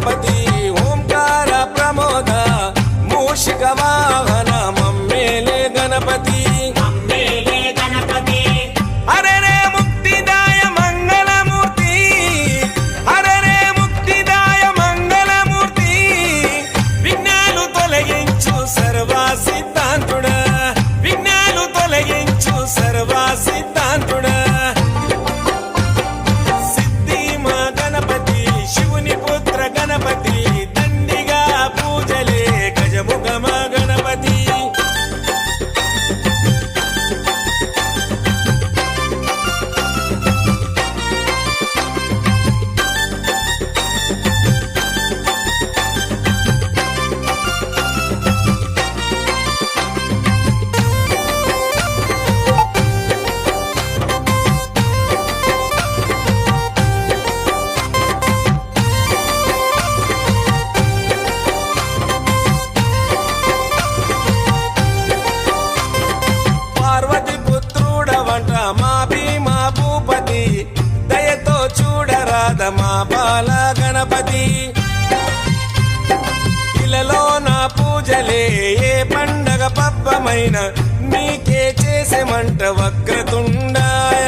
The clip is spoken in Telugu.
గణపతి ఓంకార ప్రమోద మూషిక వాహన మమ్మేలే గణపతి హరరే ముక్తిదాయ మంగళమూర్తి హరరే ముక్తిదాయ మంగళమూర్తి విఘ్నాలు తొలగించు సర్వ సిద్ధాంతుడా విఘ్నాలు తొలగించు సర్వ సిద్ధాంతుడా సిద్ధి మా గణపతి శివుని పుత్ర గణపతి దండిగా పూజలే గజముఖమ గణపతి పార్వతి పుత్రుడవంట మా భీమా భూపతి దయతో చూడరాద మా బాల గణపతి ఇలలో నా పూజలే ఏ పండగ పబ్బమైన నీకే చేసేమంట వక్రతుండాయ